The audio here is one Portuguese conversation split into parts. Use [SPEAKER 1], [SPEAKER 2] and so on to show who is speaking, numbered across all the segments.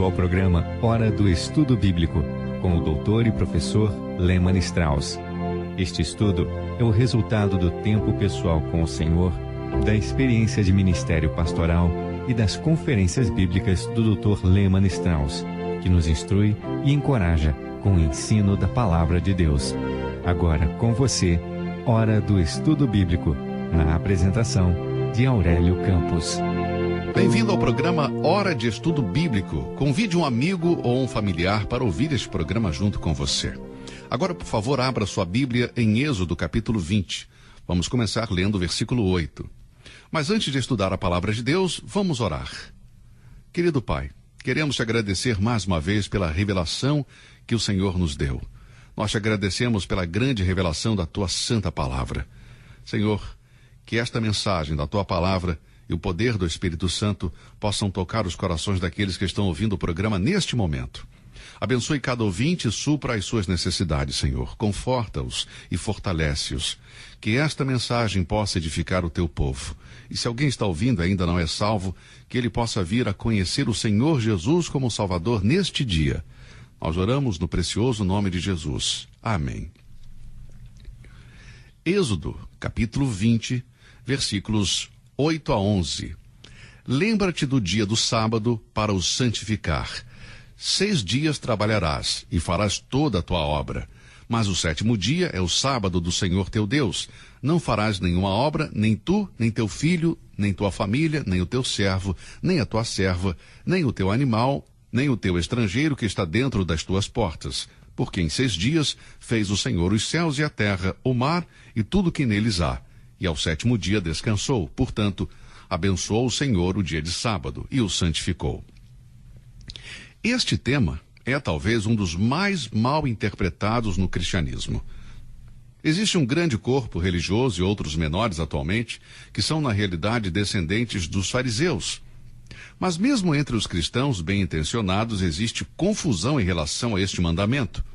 [SPEAKER 1] Bem-vindo ao programa Hora do Estudo Bíblico, com o doutor e professor Lehmann Strauss. Este estudo é o resultado do tempo pessoal com o Senhor, da experiência de ministério pastoral e das conferências bíblicas do Dr. Lehmann Strauss, que nos instrui e encoraja com o ensino da Palavra de Deus. Agora com você, Hora do Estudo Bíblico, na apresentação de Aurélio Campos.
[SPEAKER 2] Bem-vindo ao programa Hora de Estudo Bíblico. Convide um amigo ou um familiar para ouvir este programa junto com você. Agora, por favor, abra sua Bíblia em Êxodo, capítulo 20. Vamos começar lendo o versículo 8. Mas antes de estudar a palavra de Deus, vamos orar. Querido Pai, queremos te agradecer mais uma vez pela revelação que o Senhor nos deu. Nós te agradecemos pela grande revelação da tua santa palavra. Senhor, que esta mensagem da tua palavra e o poder do Espírito Santo possam tocar os corações daqueles que estão ouvindo o programa neste momento. Abençoe cada ouvinte e supra as suas necessidades, Senhor. Conforta-os e fortalece-os. Que esta mensagem possa edificar o teu povo. E se alguém está ouvindo e ainda não é salvo, que ele possa vir a conhecer o Senhor Jesus como Salvador neste dia. Nós oramos no precioso nome de Jesus. Amém. Êxodo, capítulo 20, versículos 8 a 11. Lembra-te do dia do sábado para o santificar. 6 dias trabalharás e farás toda a tua obra. Mas o 7º dia é o sábado do Senhor teu Deus. Não farás nenhuma obra, nem tu, nem teu filho, nem tua família, nem o teu servo, nem a tua serva, nem o teu animal, nem o teu estrangeiro que está dentro das tuas portas. Porque em 6 dias fez o Senhor os céus e a terra, o mar e tudo que neles há. E ao 7º dia descansou. Portanto, abençoou o Senhor o dia de sábado e o santificou. Este tema é talvez um dos mais mal interpretados no cristianismo. Existe um grande corpo religioso e outros menores atualmente, que são na realidade descendentes dos fariseus. Mas mesmo entre os cristãos bem-intencionados existe confusão em relação a este mandamento.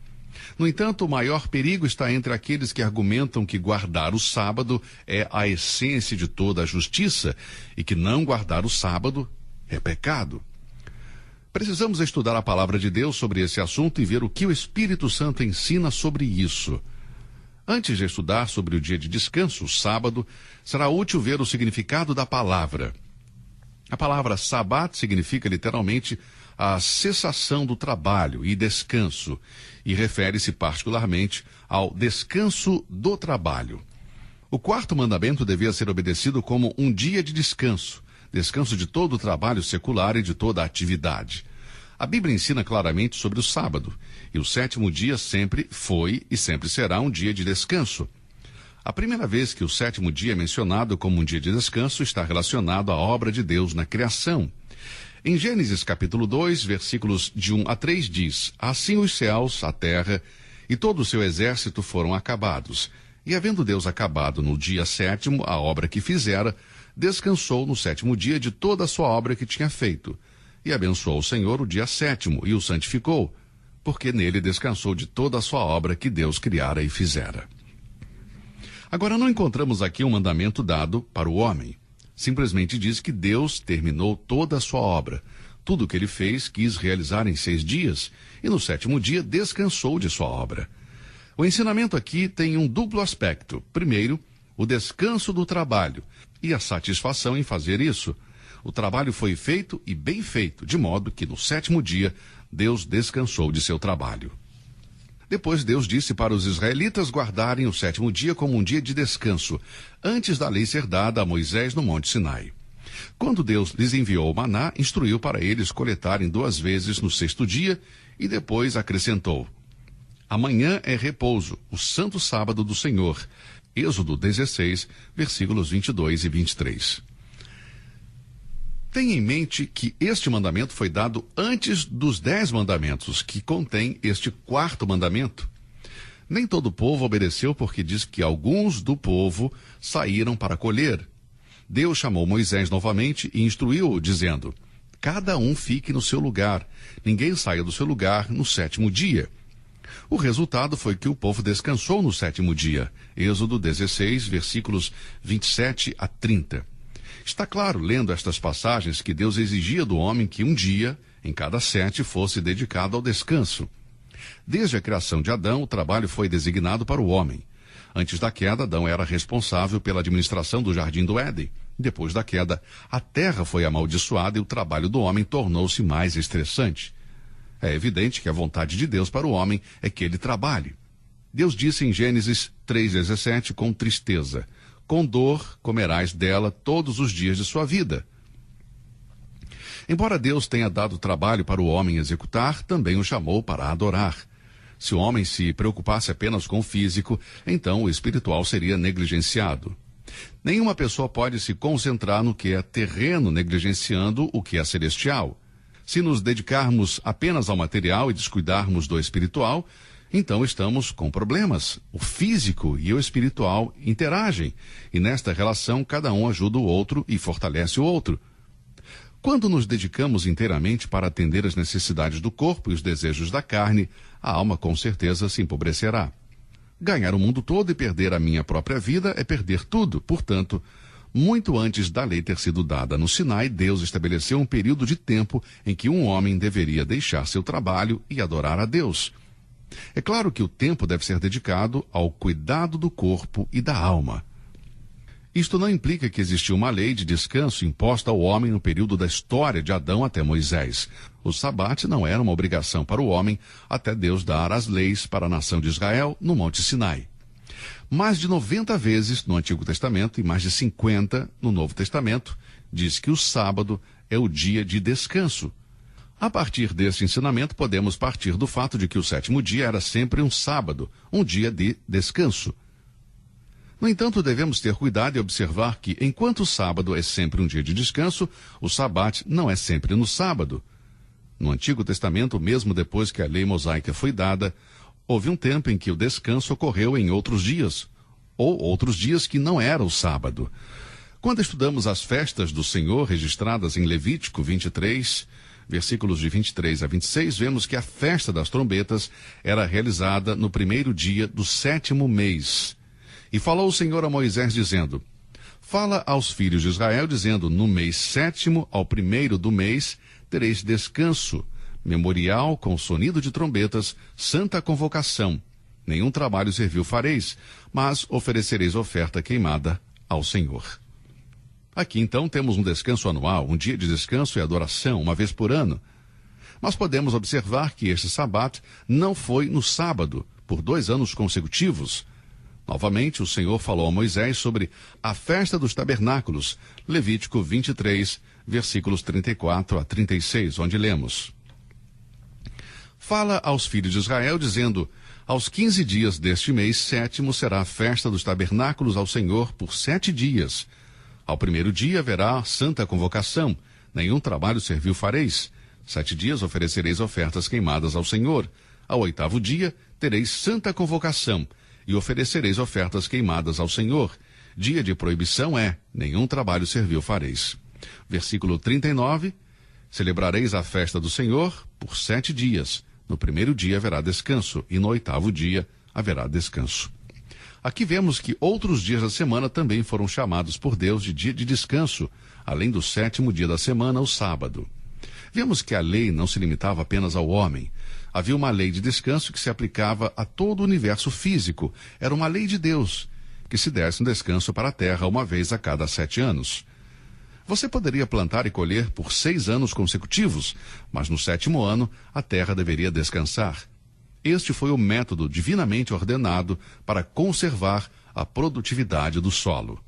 [SPEAKER 2] No entanto, o maior perigo está entre aqueles que argumentam que guardar o sábado é a essência de toda a justiça e que não guardar o sábado é pecado. Precisamos estudar a palavra de Deus sobre esse assunto e ver o que o Espírito Santo ensina sobre isso. Antes de estudar sobre o dia de descanso, o sábado, será útil ver o significado da palavra. A palavra sabat significa literalmente a cessação do trabalho e descanso, e refere-se particularmente ao descanso do trabalho. O 4º mandamento devia ser obedecido como um dia de descanso, descanso de todo o trabalho secular e de toda a atividade. A Bíblia ensina claramente sobre o sábado, e o 7º dia sempre foi e sempre será um dia de descanso. A primeira vez que o 7º dia é mencionado como um dia de descanso está relacionado à obra de Deus na criação. Em Gênesis capítulo 2, versículos de 1 a 3 diz: Assim os céus, a terra e todo o seu exército foram acabados. E havendo Deus acabado no dia 7º a obra que fizera, descansou no 7º dia de toda a sua obra que tinha feito. E abençoou o Senhor o dia 7º e o santificou, porque nele descansou de toda a sua obra que Deus criara e fizera. Agora, não encontramos aqui um mandamento dado para o homem. Simplesmente diz que Deus terminou toda a sua obra. Tudo o que ele fez quis realizar em 6 dias, e no 7º dia descansou de sua obra. O ensinamento aqui tem um duplo aspecto. Primeiro, o descanso do trabalho e a satisfação em fazer isso. O trabalho foi feito e bem feito, de modo que no 7º dia Deus descansou de seu trabalho. Depois Deus disse para os israelitas guardarem o 7º dia como um dia de descanso, antes da lei ser dada a Moisés no Monte Sinai. Quando Deus lhes enviou o maná, instruiu para eles coletarem 2 vezes no 6º dia e depois acrescentou: Amanhã é repouso, o santo sábado do Senhor. Êxodo 16, versículos 22 e 23. Tenha em mente que este mandamento foi dado antes dos 10 mandamentos, que contém este 4º mandamento. Nem todo o povo obedeceu porque diz que alguns do povo saíram para colher. Deus chamou Moisés novamente e instruiu-o, dizendo: Cada um fique no seu lugar, ninguém saia do seu lugar no 7º dia. O resultado foi que o povo descansou no 7º dia. Êxodo 16, versículos 27 a 30. Está claro, lendo estas passagens, que Deus exigia do homem que um dia, em cada 7 fosse dedicado ao descanso. Desde a criação de Adão, o trabalho foi designado para o homem. Antes da queda, Adão era responsável pela administração do Jardim do Éden. Depois da queda, a terra foi amaldiçoada e o trabalho do homem tornou-se mais estressante. É evidente que a vontade de Deus para o homem é que ele trabalhe. Deus disse em Gênesis 3,17, com tristeza: com dor comerás dela todos os dias de sua vida. Embora Deus tenha dado trabalho para o homem executar, também o chamou para adorar. Se o homem se preocupasse apenas com o físico, então o espiritual seria negligenciado. Nenhuma pessoa pode se concentrar no que é terreno, negligenciando o que é celestial. Se nos dedicarmos apenas ao material e descuidarmos do espiritual, então estamos com problemas. O físico e o espiritual interagem, e nesta relação cada um ajuda o outro e fortalece o outro. Quando nos dedicamos inteiramente para atender as necessidades do corpo e os desejos da carne, a alma com certeza se empobrecerá. Ganhar o mundo todo e perder a minha própria vida é perder tudo. Portanto, muito antes da lei ter sido dada no Sinai, Deus estabeleceu um período de tempo em que um homem deveria deixar seu trabalho e adorar a Deus. É claro que o tempo deve ser dedicado ao cuidado do corpo e da alma. Isto não implica que existiu uma lei de descanso imposta ao homem no período da história de Adão até Moisés. O sabate não era uma obrigação para o homem até Deus dar as leis para a nação de Israel no Monte Sinai. Mais de 90 vezes no Antigo Testamento e mais de 50 no Novo Testamento diz que o sábado é o dia de descanso. A partir desse ensinamento, podemos partir do fato de que o 7º dia era sempre um sábado, um dia de descanso. No entanto, devemos ter cuidado e observar que, enquanto o sábado é sempre um dia de descanso, o sabate não é sempre no sábado. No Antigo Testamento, mesmo depois que a lei mosaica foi dada, houve um tempo em que o descanso ocorreu em outros dias, ou outros dias que não era o sábado. Quando estudamos as festas do Senhor registradas em Levítico 23, versículos de 23 a 26, vemos que a festa das trombetas era realizada no 1º dia do 7º mês. E falou o Senhor a Moisés, dizendo: fala aos filhos de Israel, dizendo: no mês 7º, ao 1º do mês, tereis descanso, memorial com sonido de trombetas, santa convocação. Nenhum trabalho servil fareis, mas oferecereis oferta queimada ao Senhor. Aqui então temos um descanso anual, um dia de descanso e adoração, uma vez por ano. Mas podemos observar que este sabate não foi no sábado, por 2 anos consecutivos. Novamente, o Senhor falou a Moisés sobre a festa dos tabernáculos, Levítico 23, versículos 34 a 36, onde lemos: fala aos filhos de Israel, dizendo: aos 15 dias deste mês 7º será a festa dos tabernáculos ao Senhor por 7 dias. Ao 1º dia haverá santa convocação, nenhum trabalho servil fareis. 7 dias oferecereis ofertas queimadas ao Senhor. Ao 8º dia tereis santa convocação, e oferecereis ofertas queimadas ao Senhor. Dia de proibição é: nenhum trabalho servil fareis. Versículo 39, celebrareis a festa do Senhor por 7 dias. No 1º dia haverá descanso, e no 8º dia haverá descanso. Aqui vemos que outros dias da semana também foram chamados por Deus de dia de descanso, além do 7º dia da semana, o sábado. Vemos que a lei não se limitava apenas ao homem. Havia uma lei de descanso que se aplicava a todo o universo físico. Era uma lei de Deus, que se desse um descanso para a terra uma vez a cada 7 anos. Você poderia plantar e colher por 6 anos consecutivos, mas no 7º ano a terra deveria descansar. Este foi o método divinamente ordenado para conservar a produtividade do solo.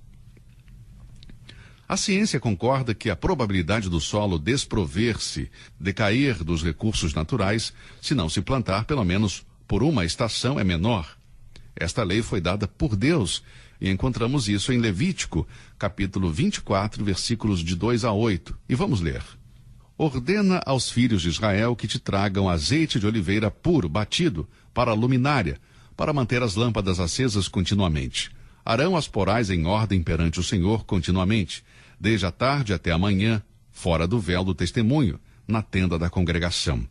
[SPEAKER 2] A ciência concorda que a probabilidade do solo desprover-se, decair dos recursos naturais, se não se plantar pelo menos por uma estação, é menor. Esta lei foi dada por Deus, e encontramos isso em Levítico, capítulo 24, versículos de 2 a 8. E vamos ler. Ordena aos filhos de Israel que te tragam azeite de oliveira puro, batido, para a luminária, para manter as lâmpadas acesas continuamente. Arão as porás em ordem perante o Senhor continuamente, desde a tarde até a manhã, fora do véu do testemunho, na tenda da congregação.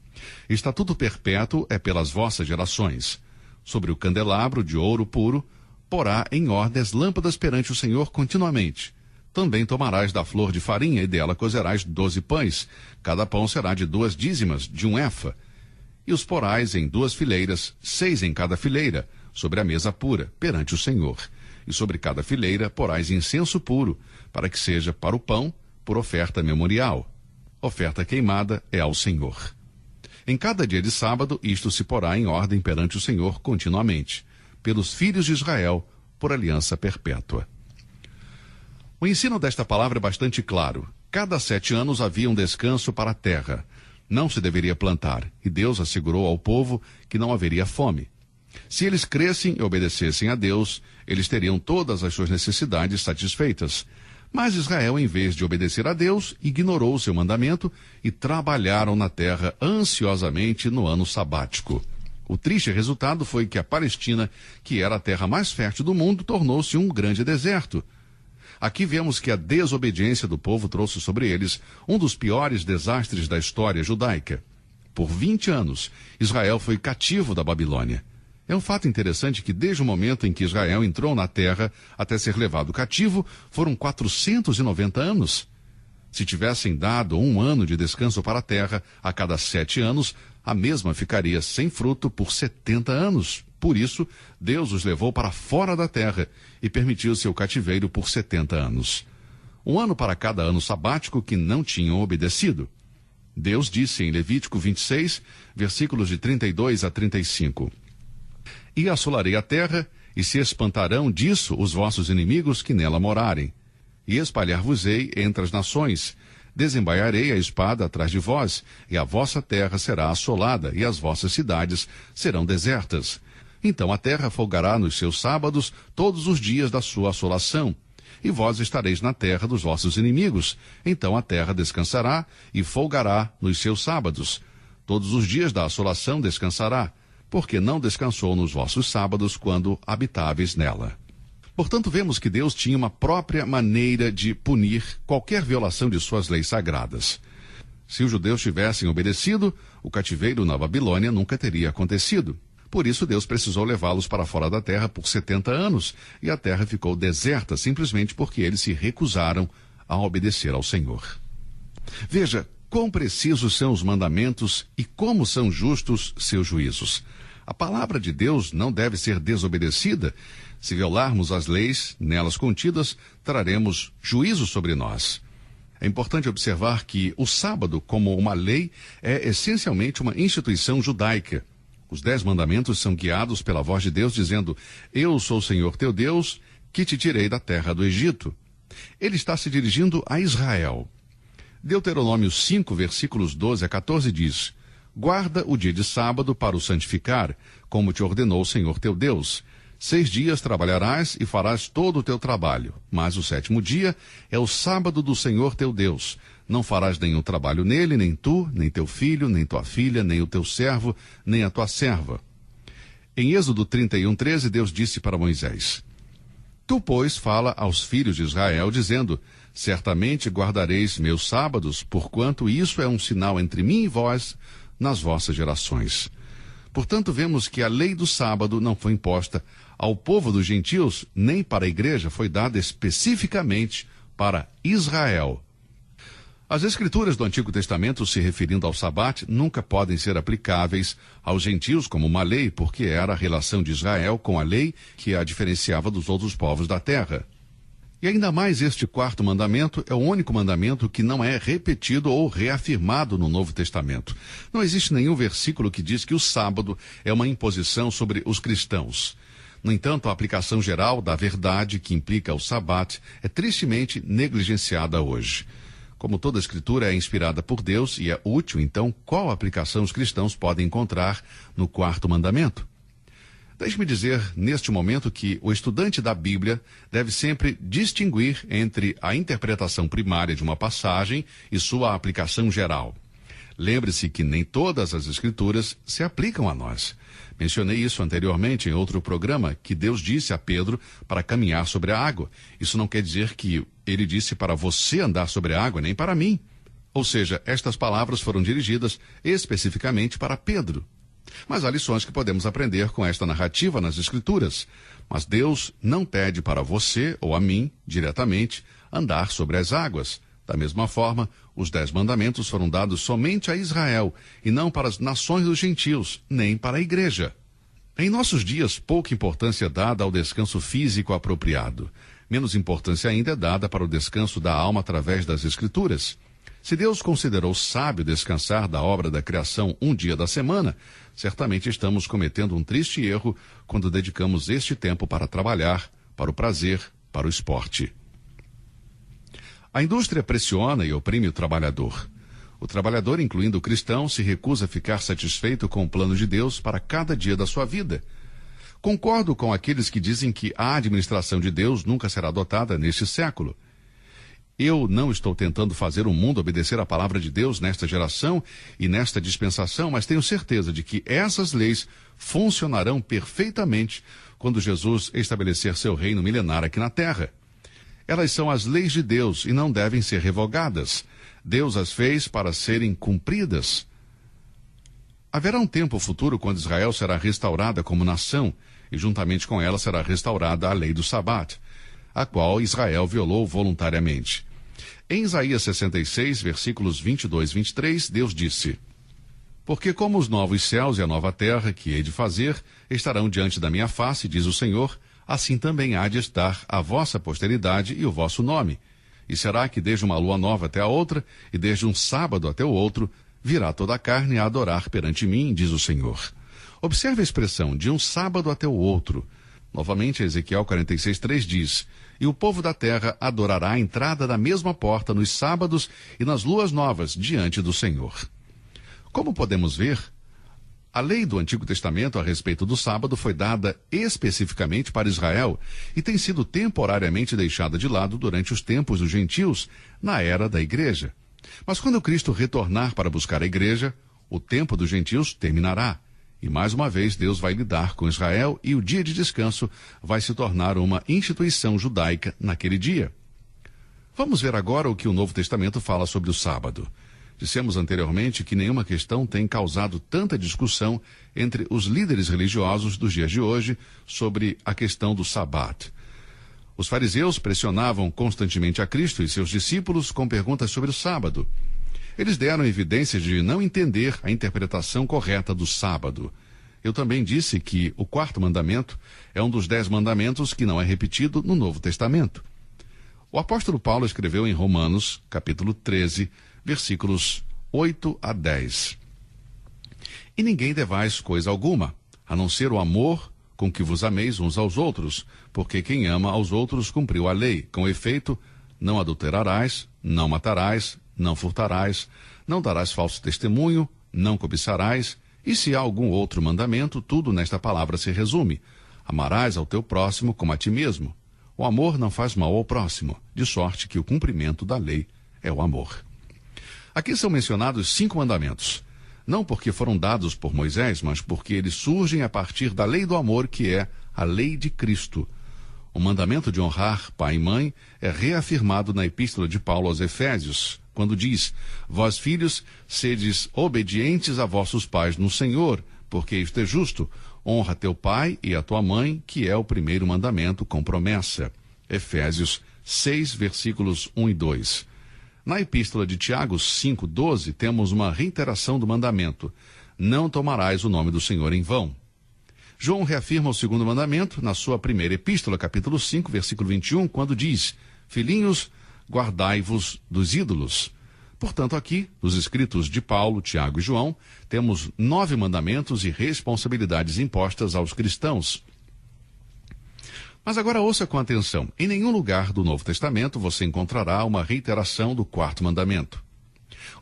[SPEAKER 2] Estatuto perpétuo é pelas vossas gerações. Sobre o candelabro de ouro puro, porá em ordem as lâmpadas perante o Senhor continuamente. Também tomarás da flor de farinha e dela cozerás 12 pães. Cada pão será de 2 dízimas de 1 efa. E os porás em 2 fileiras, 6 em cada fileira, sobre a mesa pura, perante o Senhor. E sobre cada fileira porás incenso puro, para que seja para o pão, por oferta memorial. Oferta queimada é ao Senhor. Em cada dia de sábado, isto se porá em ordem perante o Senhor continuamente, pelos filhos de Israel, por aliança perpétua. O ensino desta palavra é bastante claro. Cada 7 anos havia um descanso para a terra. Não se deveria plantar, e Deus assegurou ao povo que não haveria fome. Se eles crescem e obedecessem a Deus, eles teriam todas as suas necessidades satisfeitas. Mas Israel, em vez de obedecer a Deus, ignorou o seu mandamento e trabalharam na terra ansiosamente no ano sabático. O triste resultado foi que a Palestina, que era a terra mais fértil do mundo, tornou-se um grande deserto. Aqui vemos que a desobediência do povo trouxe sobre eles um dos piores desastres da história judaica. Por 20 anos, Israel foi cativo da Babilônia. É um fato interessante que desde o momento em que Israel entrou na terra até ser levado cativo, foram 490 anos. Se tivessem dado 1 ano de descanso para a terra a cada 7 anos, a mesma ficaria sem fruto por 70 anos. Por isso, Deus os levou para fora da terra e permitiu seu cativeiro por 70 anos. 1 ano para cada ano sabático que não tinham obedecido. Deus disse em Levítico 26, versículos de 32 a 35. E assolarei a terra, e se espantarão disso os vossos inimigos que nela morarem. E espalhar-vos-ei entre as nações. Desembaiarei a espada atrás de vós, e a vossa terra será assolada, e as vossas cidades serão desertas. Então a terra folgará nos seus sábados todos os dias da sua assolação. E vós estareis na terra dos vossos inimigos. Então a terra descansará e folgará nos seus sábados. Todos os dias da assolação descansará, porque não descansou nos vossos sábados quando habitáveis nela. Portanto, vemos que Deus tinha uma própria maneira de punir qualquer violação de suas leis sagradas. Se os judeus tivessem obedecido, o cativeiro na Babilônia nunca teria acontecido. Por isso, Deus precisou levá-los para fora da terra por 70 anos, e a terra ficou deserta simplesmente porque eles se recusaram a obedecer ao Senhor. Veja quão precisos são os mandamentos e como são justos seus juízos. A palavra de Deus não deve ser desobedecida. Se violarmos as leis nelas contidas, traremos juízo sobre nós. É importante observar que o sábado, como uma lei, é essencialmente uma instituição judaica. Os 10 mandamentos são guiados pela voz de Deus, dizendo: Eu sou o Senhor teu Deus, que te tirei da terra do Egito. Ele está se dirigindo a Israel. Deuteronômio 5, versículos 12 a 14 diz: Guarda o dia de sábado para o santificar, como te ordenou o Senhor teu Deus. 6 dias trabalharás e farás todo o teu trabalho, mas o 7º dia é o sábado do Senhor teu Deus. Não farás nenhum trabalho nele, nem tu, nem teu filho, nem tua filha, nem o teu servo, nem a tua serva. Em Êxodo 31:13, Deus disse para Moisés: Tu, pois, fala aos filhos de Israel, dizendo: Certamente guardareis meus sábados, porquanto isso é um sinal entre mim e vós nas vossas gerações. Portanto, vemos que a lei do sábado não foi imposta ao povo dos gentios, nem para a igreja, foi dada especificamente para Israel. As escrituras do Antigo Testamento, se referindo ao sabate, nunca podem ser aplicáveis aos gentios como uma lei, porque era a relação de Israel com a lei que a diferenciava dos outros povos da terra. E ainda mais, este 4º mandamento é o único mandamento que não é repetido ou reafirmado no Novo Testamento. Não existe nenhum versículo que diz que o sábado é uma imposição sobre os cristãos. No entanto, a aplicação geral da verdade que implica o sabate é tristemente negligenciada hoje. Como toda escritura é inspirada por Deus e é útil, então qual aplicação os cristãos podem encontrar no 4º mandamento? Deixe-me dizer, neste momento, que o estudante da Bíblia deve sempre distinguir entre a interpretação primária de uma passagem e sua aplicação geral. Lembre-se que nem todas as escrituras se aplicam a nós. Mencionei isso anteriormente em outro programa, que Deus disse a Pedro para caminhar sobre a água. Isso não quer dizer que ele disse para você andar sobre a água, nem para mim. Ou seja, estas palavras foram dirigidas especificamente para Pedro. Mas há lições que podemos aprender com esta narrativa nas Escrituras. Mas Deus não pede para você ou a mim, diretamente, andar sobre as águas. Da mesma forma, os 10 mandamentos foram dados somente a Israel, e não para as nações dos gentios, nem para a igreja. Em nossos dias, pouca importância é dada ao descanso físico apropriado. Menos importância ainda é dada para o descanso da alma através das Escrituras. Se Deus considerou sábio descansar da obra da criação um dia da semana, certamente estamos cometendo um triste erro quando dedicamos este tempo para trabalhar, para o prazer, para o esporte. A indústria pressiona e oprime o trabalhador. O trabalhador, incluindo o cristão, se recusa a ficar satisfeito com o plano de Deus para cada dia da sua vida. Concordo com aqueles que dizem que a administração de Deus nunca será adotada neste século. Eu não estou tentando fazer o mundo obedecer à palavra de Deus nesta geração e nesta dispensação, mas tenho certeza de que essas leis funcionarão perfeitamente quando Jesus estabelecer seu reino milenar aqui na terra. Elas são as leis de Deus e não devem ser revogadas. Deus as fez para serem cumpridas. Haverá um tempo futuro quando Israel será restaurada como nação e juntamente com ela será restaurada a lei do Sabat, a qual Israel violou voluntariamente. Em Isaías 66, versículos 22 e 23, Deus disse: Porque como os novos céus e a nova terra que hei de fazer estarão diante da minha face, diz o Senhor, assim também há de estar a vossa posteridade e o vosso nome. E será que desde uma lua nova até a outra, e desde um sábado até o outro, virá toda a carne a adorar perante mim, diz o Senhor. Observe a expressão, de um sábado até o outro. Novamente, Ezequiel 46:3 diz: E o povo da terra adorará a entrada da mesma porta nos sábados e nas luas novas diante do Senhor. Como podemos ver, a lei do Antigo Testamento a respeito do sábado foi dada especificamente para Israel e tem sido temporariamente deixada de lado durante os tempos dos gentios, na era da igreja. Mas quando Cristo retornar para buscar a igreja, o tempo dos gentios terminará. E mais uma vez Deus vai lidar com Israel e o dia de descanso vai se tornar uma instituição judaica naquele dia. Vamos ver agora o que o Novo Testamento fala sobre o sábado. Dissemos anteriormente que nenhuma questão tem causado tanta discussão entre os líderes religiosos dos dias de hoje sobre a questão do Sabat. Os fariseus pressionavam constantemente a Cristo e seus discípulos com perguntas sobre o sábado. Eles deram evidências de não entender a interpretação correta do sábado. Eu também disse que o 4º mandamento é um dos 10 mandamentos que não é repetido no Novo Testamento. O apóstolo Paulo escreveu em Romanos, capítulo 13, versículos 8 a 10. E ninguém devais coisa alguma, a não ser o amor com que vos ameis uns aos outros, porque quem ama aos outros cumpriu a lei. Com efeito, não adulterarás, não matarás, não furtarás, não darás falso testemunho, não cobiçarás, e se há algum outro mandamento, tudo nesta palavra se resume: amarás ao teu próximo como a ti mesmo. O amor não faz mal ao próximo, de sorte que o cumprimento da lei é o amor. Aqui são mencionados 5 mandamentos, não porque foram dados por Moisés, mas porque eles surgem a partir da lei do amor, que é a lei de Cristo. O mandamento de honrar pai e mãe é reafirmado na epístola de Paulo aos Efésios, quando diz: Vós, filhos, sedes obedientes a vossos pais no Senhor, porque isto é justo. Honra teu pai e a tua mãe, que é o primeiro mandamento com promessa. Efésios 6, versículos 1 e 2. Na epístola de Tiago 5:12, temos uma reiteração do mandamento: não tomarás o nome do Senhor em vão. João reafirma o 2º mandamento na sua primeira epístola, capítulo 5, versículo 21, quando diz: Filhinhos, guardai-vos dos ídolos. Portanto, aqui, nos escritos de Paulo, Tiago e João, temos 9 mandamentos e responsabilidades impostas aos cristãos. Mas agora ouça com atenção. Em nenhum lugar do Novo Testamento você encontrará uma reiteração do 4º mandamento.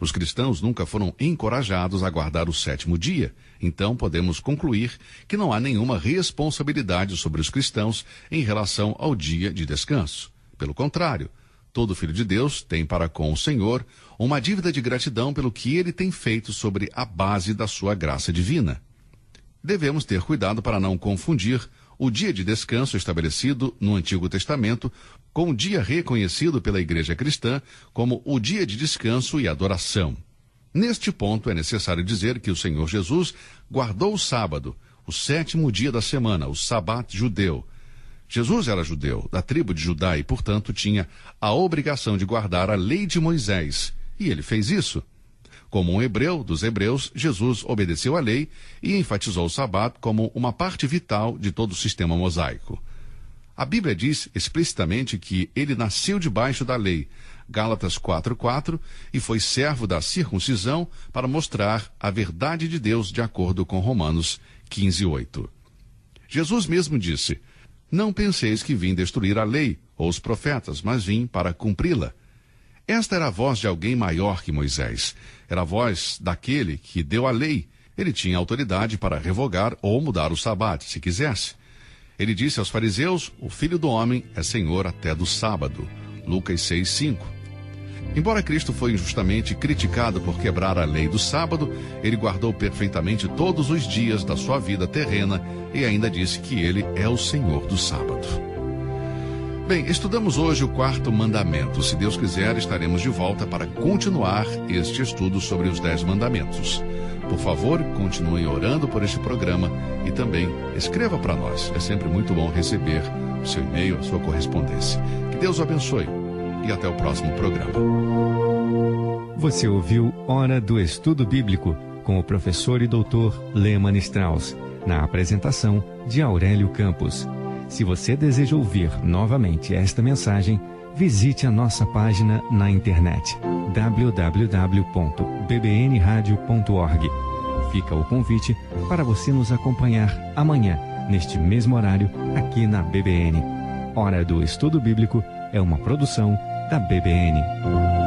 [SPEAKER 2] Os cristãos nunca foram encorajados a guardar o 7º dia. Então podemos concluir que não há nenhuma responsabilidade sobre os cristãos em relação ao dia de descanso. Pelo contrário, todo filho de Deus tem para com o Senhor uma dívida de gratidão pelo que ele tem feito sobre a base da sua graça divina. Devemos ter cuidado para não confundir o dia de descanso estabelecido no Antigo Testamento com o dia reconhecido pela Igreja cristã como o dia de descanso e adoração. Neste ponto é necessário dizer que o Senhor Jesus guardou o sábado, o 7º dia da semana, o Sabat judeu. Jesus era judeu, da tribo de Judá, e, portanto, tinha a obrigação de guardar a lei de Moisés. E ele fez isso. Como um hebreu dos hebreus, Jesus obedeceu à lei e enfatizou o sábado como uma parte vital de todo o sistema mosaico. A Bíblia diz explicitamente que ele nasceu debaixo da lei, Gálatas 4:4, e foi servo da circuncisão para mostrar a verdade de Deus de acordo com Romanos 15:8. Jesus mesmo disse: "Não penseis que vim destruir a lei ou os profetas, mas vim para cumpri-la." Esta era a voz de alguém maior que Moisés. Era a voz daquele que deu a lei. Ele tinha autoridade para revogar ou mudar o sábado, se quisesse. Ele disse aos fariseus: "O Filho do Homem é Senhor até do sábado." Lucas 6:5. Embora Cristo foi injustamente criticado por quebrar a lei do sábado, ele guardou perfeitamente todos os dias da sua vida terrena e ainda disse que ele é o Senhor do sábado. Bem, estudamos hoje o 4º mandamento. Se Deus quiser, estaremos de volta para continuar este estudo sobre os 10 mandamentos. Por favor, continuem orando por este programa e também escreva para nós. É sempre muito bom receber o seu e-mail, a sua correspondência. Que Deus o abençoe e até o próximo programa.
[SPEAKER 1] Você ouviu Hora do Estudo Bíblico com o professor e doutor Leman Strauss, na apresentação de Aurélio Campos. Se você deseja ouvir novamente esta mensagem, visite a nossa página na internet www.bbnradio.org. Fica o convite para você nos acompanhar amanhã, neste mesmo horário, aqui na BBN. Hora do Estudo Bíblico é uma produção da BBN.